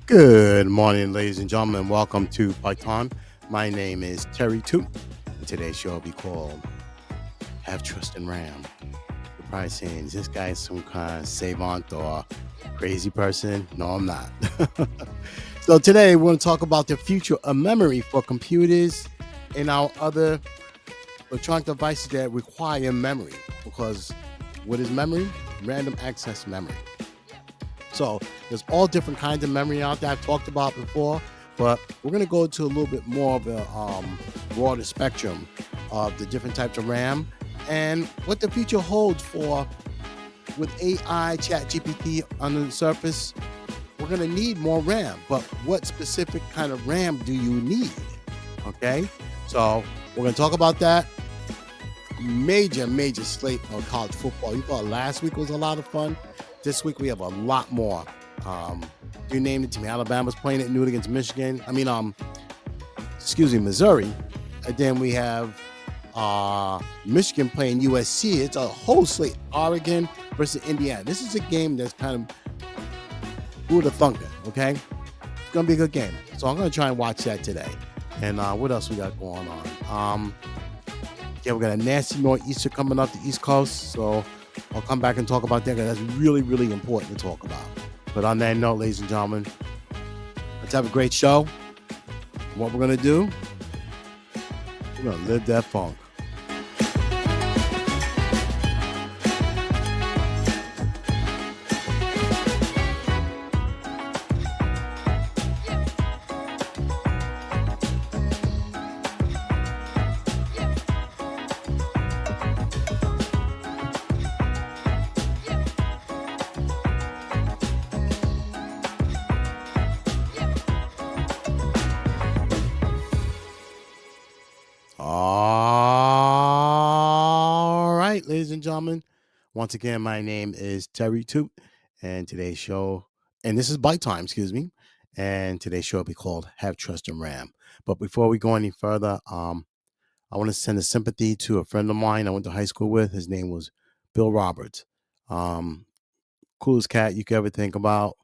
Good morning, ladies and gentlemen. Welcome to Part Time. My name is Terry Toot, and today's show will be called Have Trust in Ram. You're probably saying, is this guy some kind of savant or crazy person? No, I'm not. So today we're going to talk about the future of memory for computers and our other electronic devices that require memory. Because what is memory? Random access memory. So there's all different kinds of memory out there I've talked about before, but we're going to go to a little bit more of a broader spectrum of the different types of RAM and what the future holds for with AI, Chat GPT under the surface. We're going to need more RAM, but what specific kind of RAM do you need? Okay, so we're going to talk about that. Major slate of college football. You thought last week was a lot of fun. This week we have a lot more. You named it to me. Alabama's playing at Noon against Michigan. Missouri. And then we have Michigan playing USC. It's a whole slate. Oregon versus Indiana. This is a game that's kind of who would have thunk it, okay? It's gonna be a good game. So I'm gonna try and watch that today. And what else we got going on? Yeah, we got a nasty nor'easter coming up the East Coast. So I'll come back and talk about that because that's really, really important to talk about. But on that note, ladies and gentlemen, let's have a great show. What we're going to do, we're going to live that funk. All right, ladies and gentlemen. Once again, my name is Terry Toot, and today's show, and this is Bite Time, excuse me. And today's show will be called Have Trust in Ram. But before we go any further, I want to send a sympathy to a friend of mine I went to high school with. His name was Bill Roberts. Um, Coolest cat you could ever think about.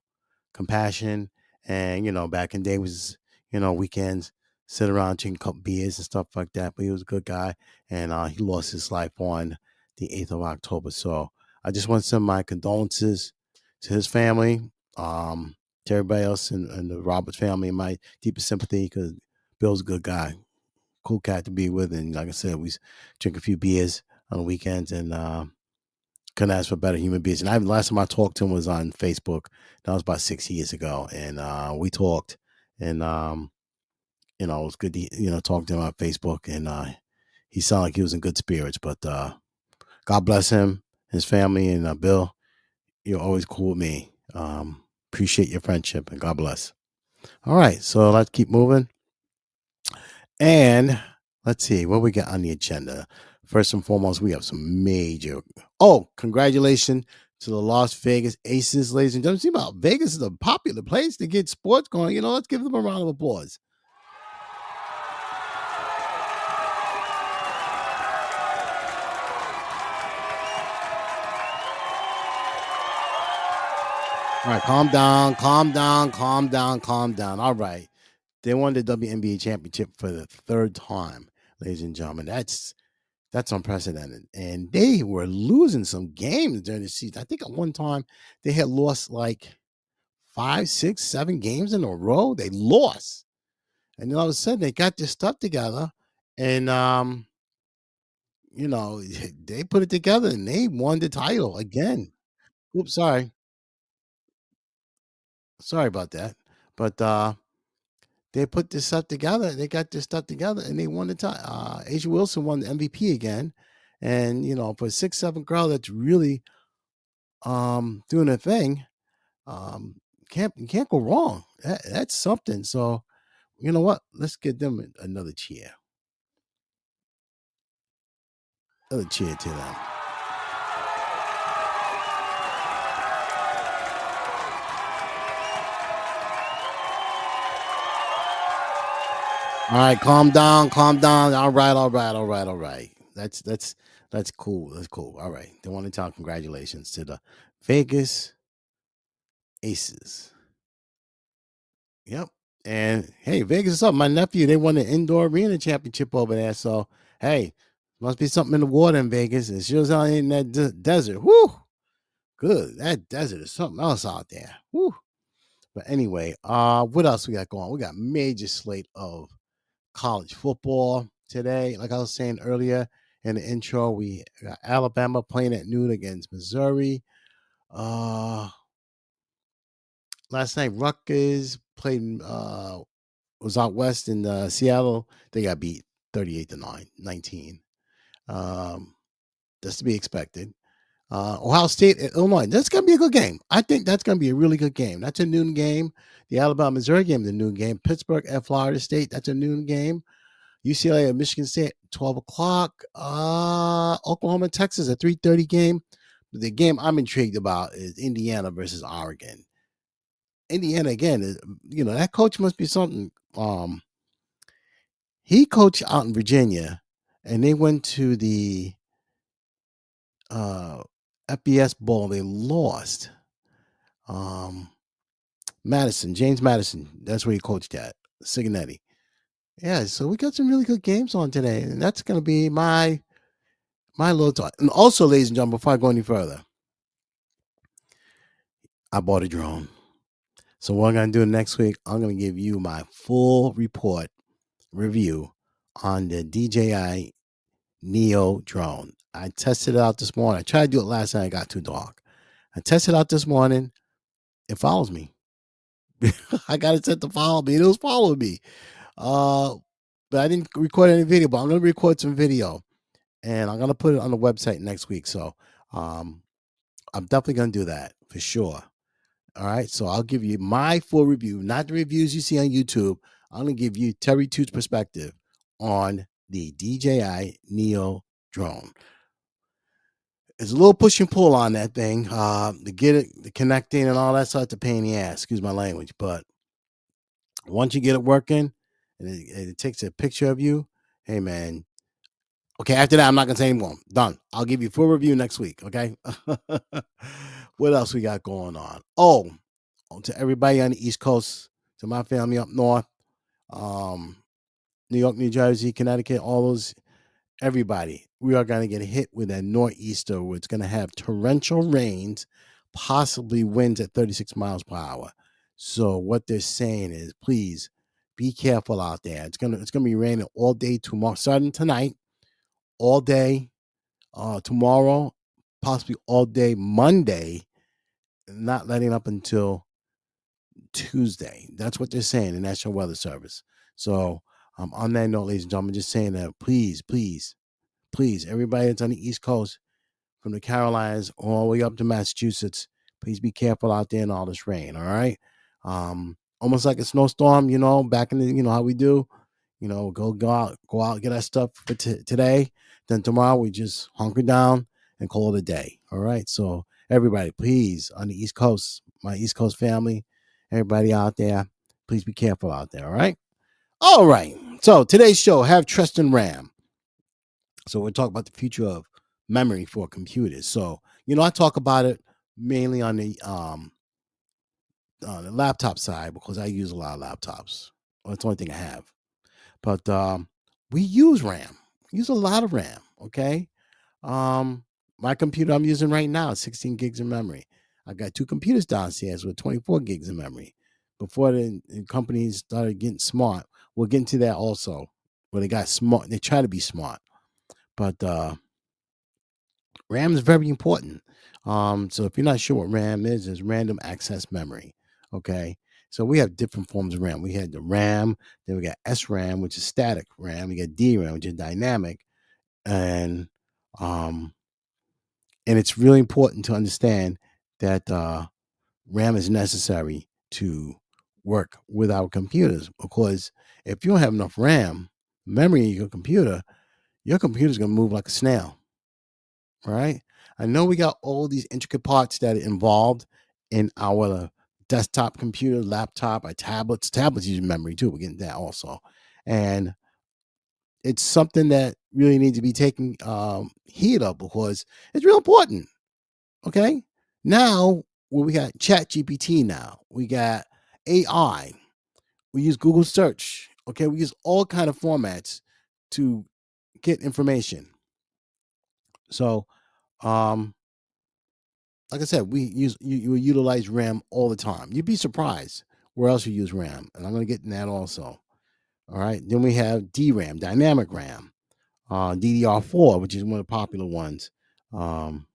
Compassion, and back in the day was weekends, sit around drinking a couple beers and stuff like that. But he was a good guy, and he lost his life on the 8th of October. So I just want to send my condolences to his family, to everybody else in the Roberts family, and my deepest sympathy because Bill's a good guy, cool cat to be with, and like I said, we drink a few beers on the weekends, and couldn't ask for better human beings. And last time I talked to him was on Facebook. That was about 6 years ago, and we talked, and it was good to talk to him on Facebook, and he sounded like he was in good spirits. But God bless him, his family, and Bill. You're always cool with me. Appreciate your friendship, and God bless. All right, so let's keep moving. And let's see what we got on the agenda. First and foremost, we have some major. Oh, congratulations to the Las Vegas Aces, ladies and gentlemen. See about Vegas is a popular place to get sports going. Let's give them a round of applause. All right, calm down, calm down, calm down, calm down. All right. They won the WNBA championship for the third time, ladies and gentlemen. That's unprecedented. And they were losing some games during the season. I think at one time they had lost like 5, 6, 7 games in a row. They lost. And then all of a sudden they got their stuff together and they put it together and they won the title again. Oops, sorry. Sorry about that. But they put this stuff together. They got this stuff together and they won the title. Asia Wilson won the MVP again. And for a 6'7" girl that's really doing a thing, um, you can't go wrong. That's something. So you know what? Let's give them another cheer. Another cheer to them. All right, calm down, calm down. All right, all right, all right, all right. That's cool. That's cool. All right. They want to tell congratulations to the Vegas Aces. Yep. And hey, Vegas is up. My nephew, they won the indoor arena championship over there. So hey, must be something in the water in Vegas. It sure as hell ain't in that desert. Whoo, good. That desert is something else out there. Whoo. But anyway, what else we got going? We got major slate of college football today. Like I was saying earlier in the intro, we got Alabama playing at noon against Missouri. Uh Last night Rutgers played was out west in Seattle. They got beat 38 to 19. Um that's to be expected. Ohio State at Illinois. That's gonna be a good game. I think that's gonna be a really good game. That's a noon game. The Alabama Missouri game is a noon game. Pittsburgh at Florida State. That's a noon game. UCLA at Michigan State, 12 o'clock. Oklahoma, Texas, a 3:30 game. The game I'm intrigued about is Indiana versus Oregon. Indiana again, that coach must be something. He coached out in Virginia, and they went to the uh, FBS Bowl. They lost. Um, Madison, James Madison. That's where he coached at. Cincinnati. Yeah, so we got some really good games on today, and that's going to be my little thought. And also, ladies and gentlemen, before I go any further, I bought a drone. So what I'm gonna do next week, I'm gonna give you my full report review on the DJI Neo drone. I tested it out this morning. I tried to do it last night. I got too dark. I tested it out this morning. It follows me. I got it set to follow me. It was following me. Uh, but I didn't record any video. But I'm gonna record some video, and I'm gonna put it on the website next week. So, um, I'm definitely gonna do that for sure. All right. So I'll give you my full review, not the reviews you see on YouTube. I'm going to give you Terry Toots' perspective on the DJI Neo drone. There's a little push and pull on that thing. To get it, the connecting and all that stuff, to pain in the ass, excuse my language. But once you get it working and it takes a picture of you, hey, man. Okay, after that, I'm not going to say anymore. Done. I'll give you full review next week. Okay. What else we got going on? Oh, to everybody on the East Coast, to my family up north, um, New York, New Jersey, Connecticut, all those, everybody, we are going to get hit with a nor'easter where it's going to have torrential rains, possibly winds at 36 miles per hour. So what they're saying is, please be careful out there. It's gonna be raining all day tomorrow, starting tonight, all day tomorrow, possibly all day Monday, not letting up until Tuesday. That's what they're saying, the National Weather Service. So, on that note, ladies and gentlemen, just saying that please, please, please, everybody that's on the East Coast, from the Carolinas all the way up to Massachusetts, please be careful out there in all this rain. All right. Almost like a snowstorm, back in the, how we do, go out, get our stuff for today. Then tomorrow we just hunker down and call it a day. All right. So everybody, please, on the East Coast, my East Coast family, everybody out there, please be careful out there. All right. All right. So today's show, have trust in RAM. So we're talking about the future of memory for computers. So, I talk about it mainly on the laptop side because I use a lot of laptops. Well, that's the only thing I have. But we use RAM. We use a lot of RAM. Okay. Um, my computer I'm using right now is 16 gigs of memory. I got two computers downstairs with 24 gigs of memory. Before the companies started getting smart, we'll get into that also. Where they got smart, they try to be smart, but RAM is very important. So if you're not sure what RAM is, it's random access memory. Okay. So we have different forms of RAM. We had the RAM, then we got SRAM, which is static RAM. We got DRAM, which is dynamic. And um, and it's really important to understand that RAM is necessary to work with our computers, because if you don't have enough RAM, memory in your computer's gonna move like a snail. Right? I know we got all these intricate parts that are involved in our desktop computer, laptop, our tablets. Tablets use memory too. We're getting that also. And it's something that really needs to be taken heed of, because it's real important. Okay. Now, we got Chat GPT now. We got AI. We use Google search. Okay, we use all kind of formats to get information. So, um, like I said, you utilize RAM all the time. You'd be surprised where else you use RAM, and I'm going to get in that also. All right. Then we have DRAM, dynamic RAM, DDR4, which is one of the popular ones. Um,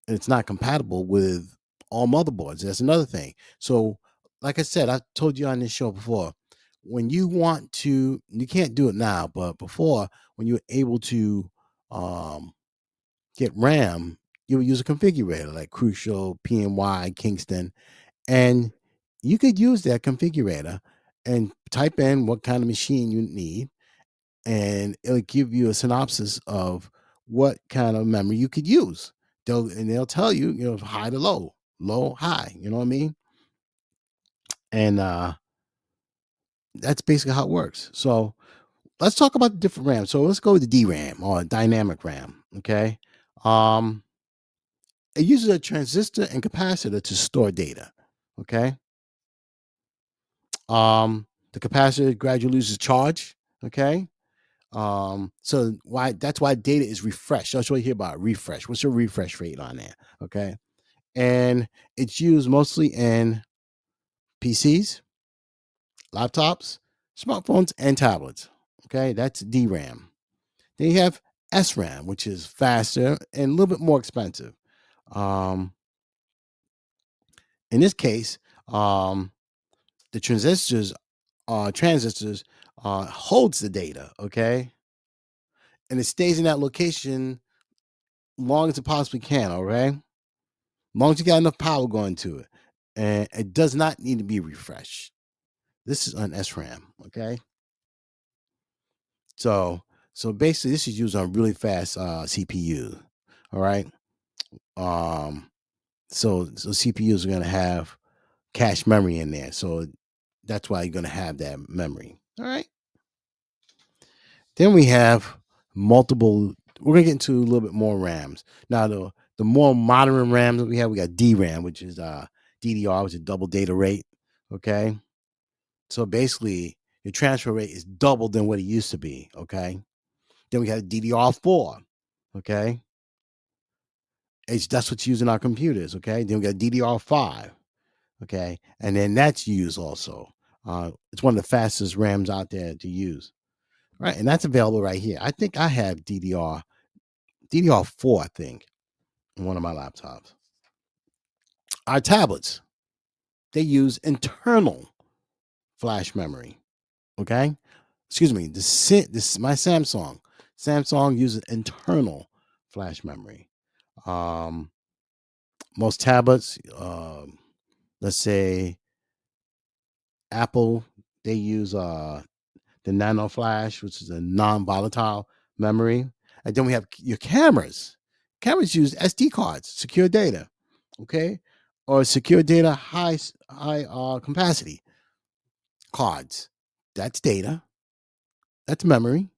and it's not compatible with all motherboards. That's another thing. So, like I said, I told you on this show before, when you want to, you can't do it now, but before, when you were able to um, get RAM, you would use a configurator like Crucial, PNY, Kingston, and you could use that configurator and type in what kind of machine you need, and it'll give you a synopsis of what kind of memory you could use. They'll tell you, high to low, low, high. You know what I mean? And that's basically how it works. So let's talk about the different RAM. So let's go with the DRAM or dynamic RAM. Okay. Um, it uses a transistor and capacitor to store data. Okay. The capacitor gradually loses charge. Okay. So why that's why data is refreshed. That's what you hear about refresh. What's your refresh rate on there? Okay. And it's used mostly in PCs, laptops, smartphones, and tablets. Okay, that's DRAM. Then you have SRAM, which is faster and a little bit more expensive. Um, in this case, um, the transistors holds the data, okay, and it stays in that location long as it possibly can. Okay, long as you got enough power going to it, and it does not need to be refreshed. This is on SRAM. Okay, so basically, this is used on really fast CPU. All right. Um, so CPUs are going to have cache memory in there. So that's why you're going to have that memory. All right. Then we have multiple. We're going to get into a little bit more RAMs. Now, the more modern RAMs that we got DRAM, which is DDR, which is double data rate. Okay. So basically, your transfer rate is double than what it used to be. Okay. Then we have DDR4. Okay. That's what's used in our computers. Okay. Then we got DDR5. Okay. And then that's used also. It's one of the fastest RAMs out there to use. Right. And that's available right here. I think I have DDR4, I think, in one of my laptops. Our tablets, they use internal flash memory. Okay. Excuse me. This is my Samsung. Samsung uses internal flash memory. Um, most tablets, let's say Apple, they use the Nano Flash, which is a non-volatile memory. And then we have your cameras. Cameras use SD cards, secure data, okay, or secure data high capacity cards. That's data. That's memory.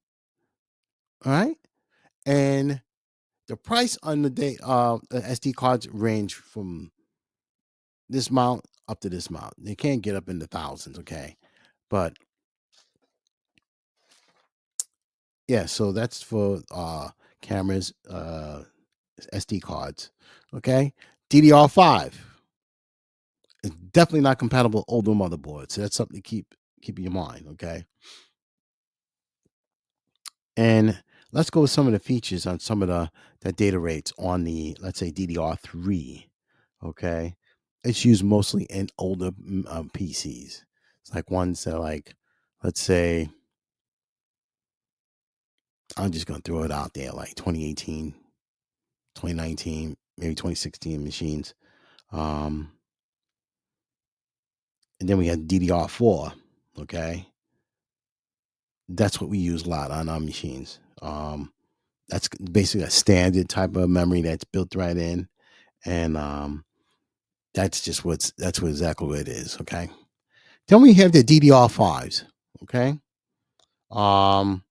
All right, and the price on the SD cards range from this amount up to this amount. They can't get up in the thousands, okay, but yeah. So that's for cameras. SD cards. Okay. DDR5 is definitely not compatible with older motherboards. So that's something to keep in your mind. Okay. And let's go with some of the features on some of the data rates on the, let's say, DDR3. Okay. It's used mostly in older PCs. It's like ones that, like, let's say, I'm just going to throw it out there, like 2018, 2019, maybe 2016 machines. Um, and then we had DDR4. Okay. That's what we use a lot on our machines. That's basically a standard type of memory that's built right in. And that's what exactly what it is. Okay. Then we have the DDR5s. Okay. Um,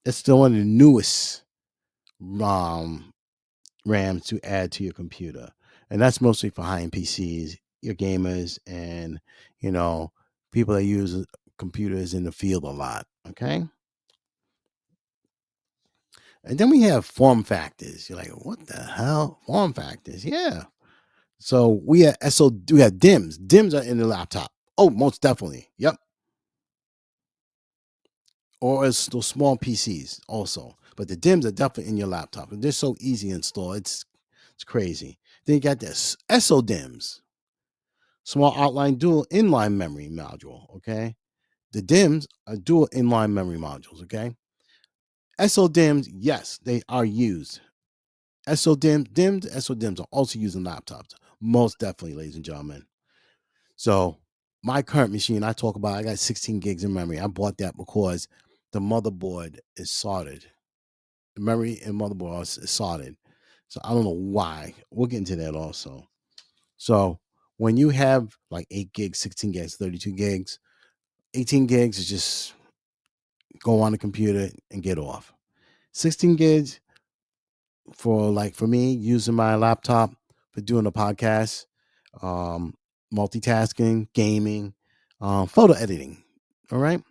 it's still one of the newest um, RAMs to add to your computer. And that's mostly for high end PCs, your gamers, and, you know, people that use computers in the field a lot. Okay. And then we have form factors. You're like, what the hell? Form factors. Yeah. So we have DIMMs. DIMMs are in the laptop. Oh, most definitely. Yep. Or as those small PCs also. But the DIMMs are definitely in your laptop. And they're so easy to install. It's crazy. Then you got this SODIMMs, small outline dual inline memory module. Okay. The DIMMs are dual inline memory modules. Okay. SODIMMs, yes, they are used. SODIMMs are also used in laptops. Most definitely, ladies and gentlemen. So my current machine, I talk about, I got 16 gigs of memory. I bought that because the motherboard is soldered. The memory and motherboard is soldered. So I don't know why. We'll get into that also. So when you have like 8 gigs, 16 gigs, 32 gigs, 18 gigs is just go on the computer and get off. 16 gigs for me using my laptop for doing a podcast, um, multitasking, gaming, photo editing. All right.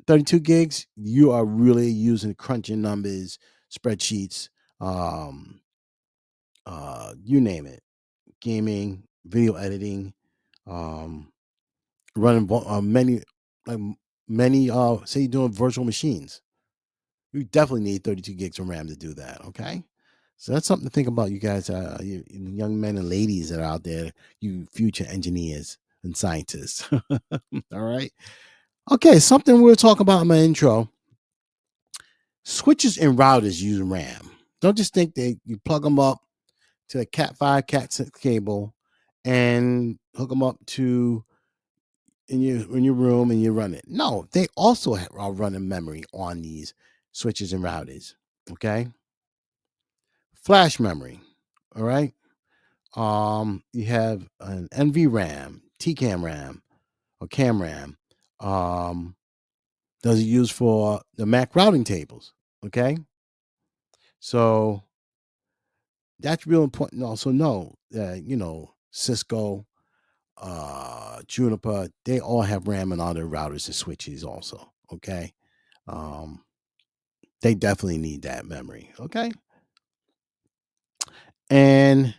32 gigs, you are really using crunching numbers, spreadsheets, um, you name it, gaming, video editing, um, running like many, say you're doing virtual machines. You definitely need 32 gigs of RAM to do that. Okay. So that's something to think about, you guys, you young men and ladies that are out there, you future engineers and scientists. All right. Okay. Something we'll talk about in my intro. Switches and routers use RAM. Don't just think that you plug them up to a Cat 5, Cat 6 cable and hook them up to in your room and you run it. No, they also are running memory on these switches and routers. Okay. Flash memory. All right. You have an NVRAM, TCAM RAM, or CAM RAM. Um, those are used for the MAC routing tables. Okay. So that's real important. Also, know that Cisco, Juniper, they all have RAM in all their routers and switches. Also, okay, um, they definitely need that memory. Okay, and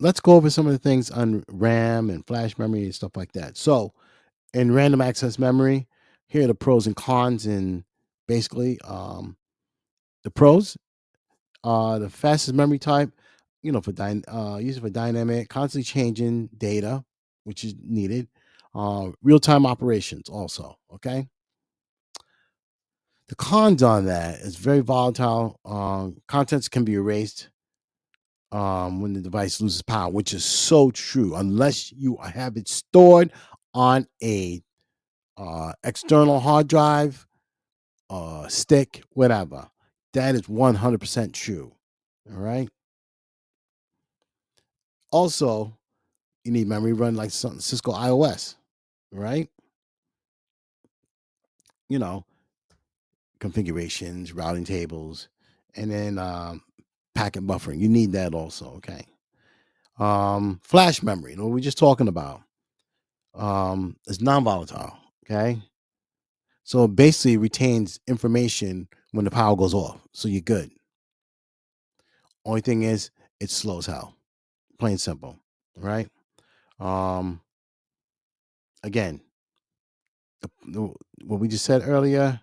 let's go over some of the things on RAM and flash memory and stuff like that. So, in random access memory, here are the pros and cons. And basically, the pros: the fastest memory type, use it for dynamic, constantly changing data, which is needed. Real time operations, also. Okay. The cons on that is very volatile. Contents can be erased when the device loses power, which is so true. Unless you have it stored on a external hard drive, stick, whatever, that is 100% true. All right. Also, you need memory run like something Cisco iOS, right? You know, configurations, routing tables, and then packet buffering. You need that also. Okay. Flash memory, what we're just talking about, is non-volatile. Okay. So it basically retains information when the power goes off. So you're good. Only thing is, it's slow as hell. Plain simple. Right. Um, Again, what we just said earlier,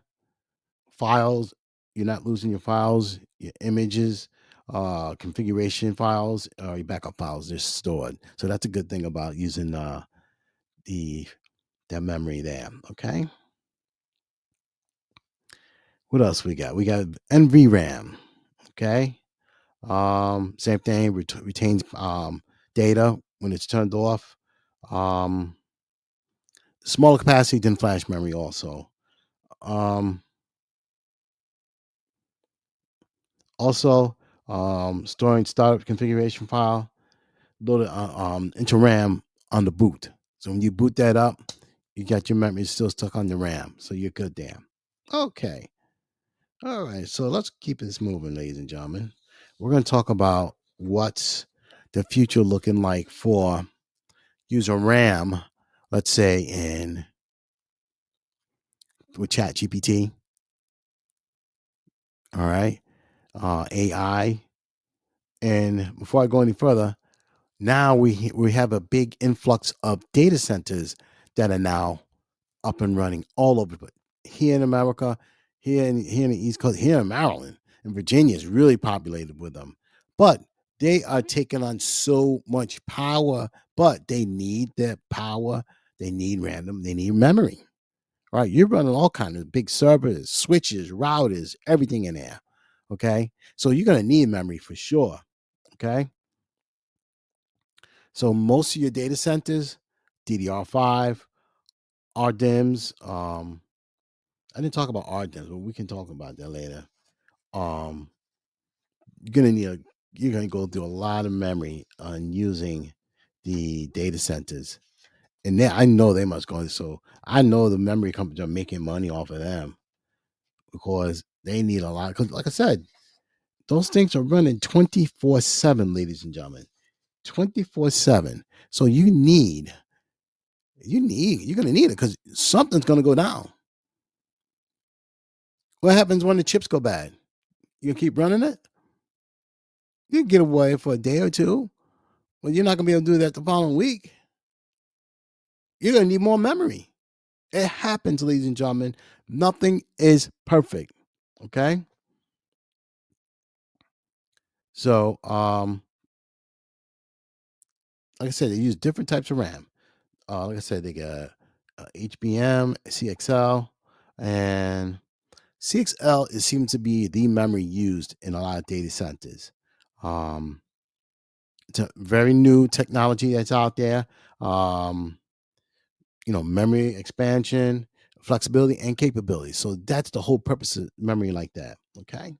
files, you're not losing your files, your images, configuration files, or your backup files, they're stored. So that's a good thing about using the that memory there. Okay. What else we got? We got NVRAM. Okay. Same thing, retains data when it's turned off. Um, Smaller capacity than flash memory also. Um, Also, storing startup configuration file loaded into RAM on the boot. So when you boot that up, you got your memory still stuck on the RAM. So you're good there. Okay. All right. So let's keep this moving, ladies and gentlemen. We're going to talk about what's the future looking like for using RAM, let's say with Chat GPT, all right, AI. And before I go any further, now we have a big influx of data centers that are now up and running all over, but here in America, here in the East Coast, here in Maryland and Virginia is really populated with them. But they are taking on so much power, but they need that power. They need random, they need memory. Right? You're running all kinds of big servers, switches, routers, everything in there. Okay. So you're gonna need memory for sure. Okay. So most of your data centers, DDR5, RDIMMs, I didn't talk about RDIMMs, but we can talk about that later. Um, you're gonna need a you're gonna go through a lot of memory on using the data centers. And then I know they must go. So I know the memory companies are making money off of them because they need a lot. Because like I said, those things are running 24/7, ladies and gentlemen. 24/7. So you're gonna need it because something's gonna go down. What happens when the chips go bad? You gonna keep running it? You can get away for a day or two. Well, you're not gonna be able to do that the following week. You're gonna need more memory. It happens, ladies and gentlemen. Nothing is perfect. Okay. So like I said, they use different types of RAM. Like I said, they got HBM, CXL, and CXL it seems to be the memory used in a lot of data centers. Um, it's a very new technology that's out there. Um, memory expansion, flexibility, and capability. So that's the whole purpose of memory like that. Okay.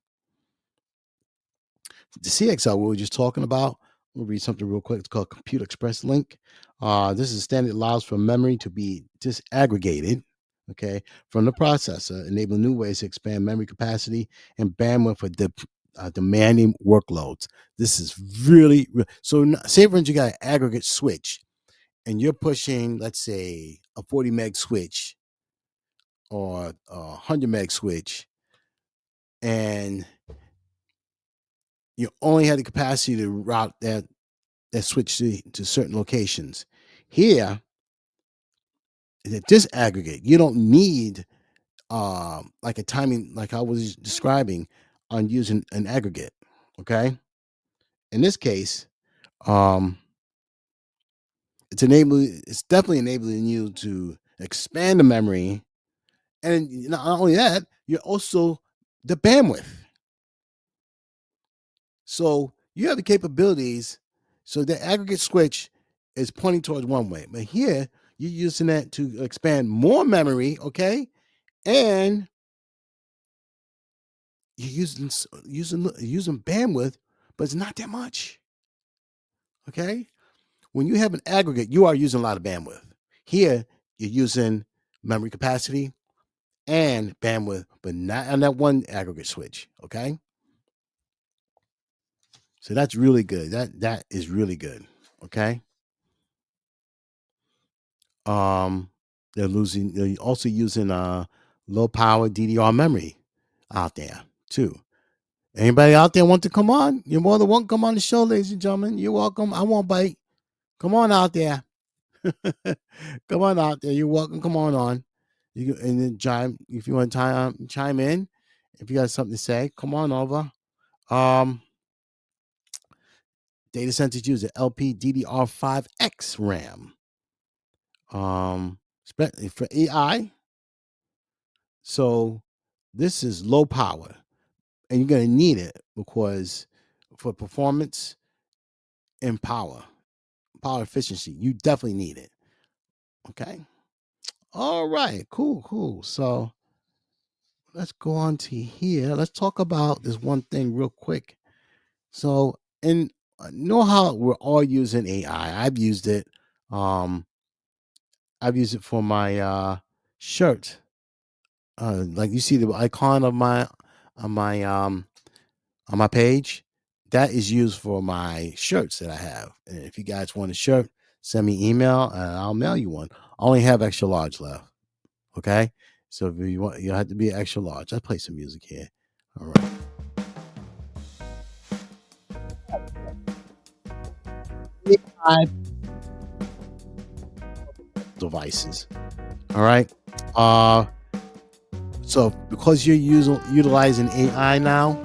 The CXL we were just talking about. We'll read something real quick. It's called Computer Express Link. This is a standard that allows for memory to be disaggregated, okay, from the processor, enabling new ways to expand memory capacity and bandwidth for demanding workloads. This is really so. Say for instance, you got an aggregate switch, and you're pushing, let's say, a 40 meg switch or a 100 meg switch, and you only had the capacity to route that switch to certain locations. Here, disaggregate. You don't need like a timing, like I was describing on using an aggregate. Okay. In this case, um, it's definitely enabling you to expand the memory. And not only that, you're also the bandwidth. So you have the capabilities. So the aggregate switch is pointing towards one way, but here you're using that to expand more memory, okay? And you're using bandwidth, but it's not that much, okay? When you have an aggregate, you are using a lot of bandwidth. Here you're using memory capacity and bandwidth, but not on that one aggregate switch, okay? So that's really good. That is really good, okay? Um, they're also using low power DDR memory out there too. Anybody out there want to come on? You're more than welcome. Come on the show, ladies and gentlemen. You're welcome. I won't bite. Come on out there. Come on out there. You're welcome. Come on. And then chime if you want to chime in. If you got something to say, come on over. Um, Data centers use an LPDDR5X RAM. For AI. So this is low power, and you're going to need it because for performance and power efficiency, you definitely need it. Okay. All right. Cool. So let's go on to here. Let's talk about this one thing real quick. So, and know how we're all using AI. I've used it. Um, I've used it for my shirt. Like you see the icon of my on my um on my page, that is used for my shirts that I have. And if you guys want a shirt, send me email and I'll mail you one. I only have extra large left. Okay, so if you want, you have to be extra large. Let's play some music here. All right. AI devices. All right. Uh, so because you're utilizing AI now,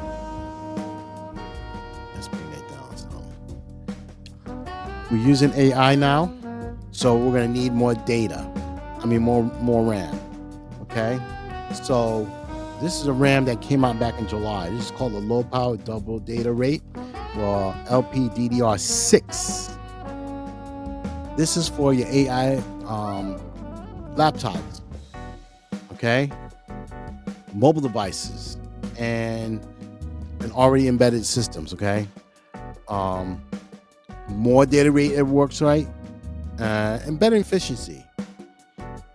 let's bring that down. So we're using AI now, so we're gonna need more data. I mean, more RAM. Okay. So this is a RAM that came out back in July. This is called the low power double data rate, or LPDDR6. This is for your AI laptops, okay, mobile devices, and already embedded systems. Okay, more data rate, it works right, and better efficiency,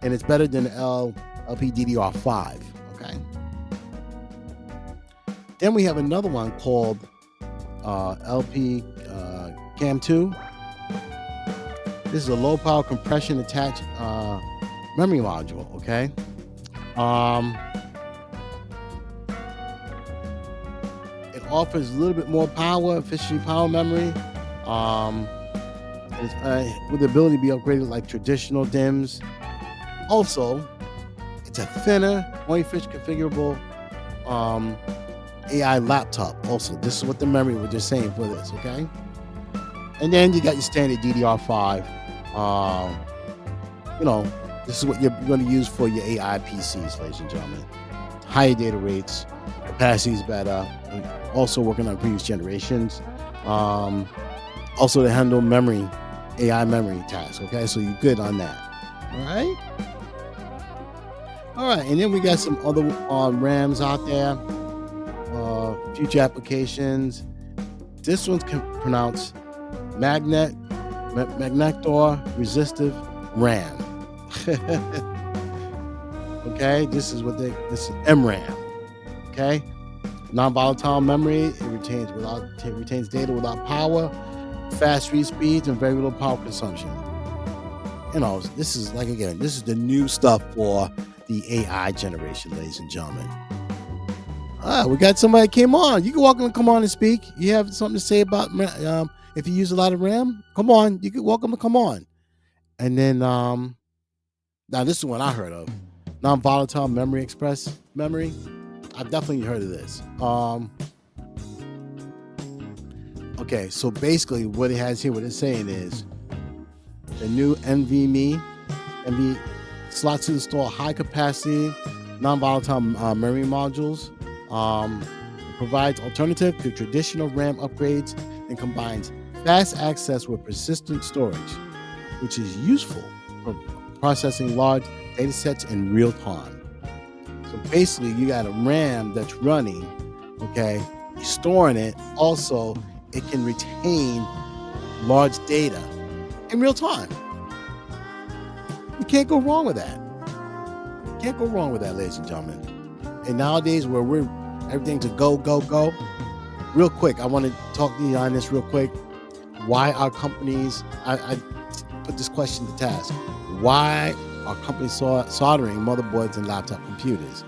and it's better than LPDDR5. Okay. Then we have another one called LP CAM2. This is a low power compression attached memory module. Okay. It offers a little bit more power, efficiency, power memory. It's, with the ability to be upgraded like traditional DIMMs. Also, it's a thinner, more efficient, configurable AI laptop. Also, this is what the memory was just saying for this. Okay. And then you got your standard DDR5. This is what you're going to use for your AI PCs, ladies and gentlemen. Higher data rates, capacity is better. Also working on previous generations. Also to handle memory, AI memory tasks. Okay, so you're good on that. All right, and then we got some other RAMs out there. Future applications. This one's pronounced Magnetor resistive RAM. Okay, this is MRAM. Okay, non-volatile memory. It retains data without power, fast read speeds, and very little power consumption. This is this is the new stuff for the AI generation, ladies and gentlemen. We got somebody came on. You can welcome to come on and speak. You have something to say about if you use a lot of RAM? Come on, you can welcome to come on. And then now this is one I heard of. Non-volatile memory express memory. I've definitely heard of this. Okay, so basically what it has here, what it's saying is the new NVMe slots to install high capacity non-volatile memory modules. Provides alternative to traditional RAM upgrades and combines fast access with persistent storage, which is useful for processing large data sets in real time. So basically, you got a RAM that's running, okay, you're storing it. Also, it can retain large data in real time. You can't go wrong with that. Can't go wrong with that, ladies and gentlemen. And nowadays, where everything's a go. Real quick, I want to talk to you on this real quick. Why are companies? I put this question to task. Why are companies soldering motherboards and laptop computers?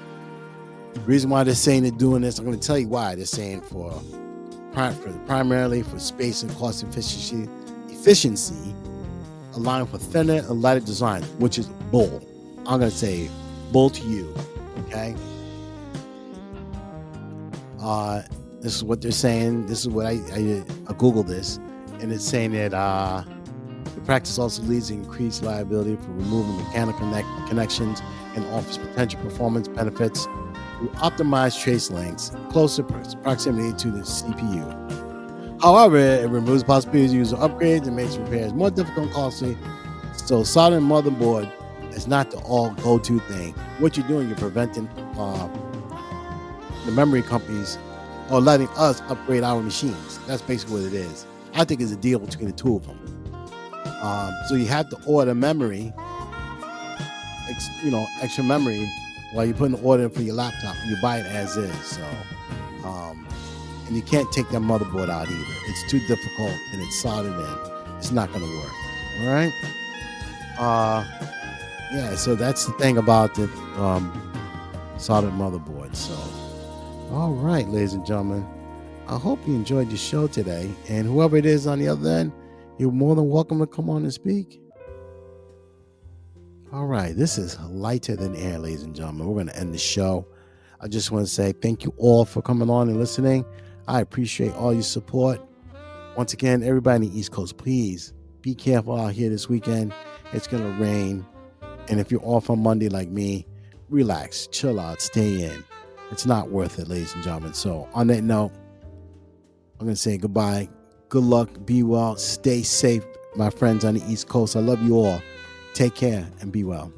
The reason why they're saying they're doing this, I'm going to tell you why. They're saying primarily for space and cost efficiency, allowing for thinner and lighter design, which is bull. I'm going to say bull to you. Okay. This is what they're saying. This is what I Googled this, and it's saying that the practice also leads to increased liability for removing mechanical connections and offers potential performance benefits through optimized trace lengths, closer proximity to the CPU. However, it removes possibilities of user upgrades and makes repairs more difficult and costly. So soldering motherboard is not the all go-to thing. What you're doing, you're preventing the memory companies or letting us upgrade our machines. That's basically what it is. I think it's a deal between the two of them. So you have to order memory, extra memory while you're putting the order in for your laptop. You buy it as is. So, and you can't take that motherboard out either. It's too difficult and it's soldered in. It's not going to work. All right. Yeah, so that's the thing about the soldered motherboard. So, all right, ladies and gentlemen, I hope you enjoyed the show today. And whoever it is on the other end, you're more than welcome to come on and speak. All right, this is lighter than air, ladies and gentlemen. We're going to end the show. I just want to say thank you all for coming on and listening. I appreciate all your support. Once again, everybody in the East Coast, please be careful out here this weekend. It's going to rain. And if you're off on Monday like me, relax, chill out, stay in. It's not worth it, ladies and gentlemen. So on that note, I'm going to say goodbye. Good luck. Be well. Stay safe, my friends on the East Coast. I love you all. Take care and be well.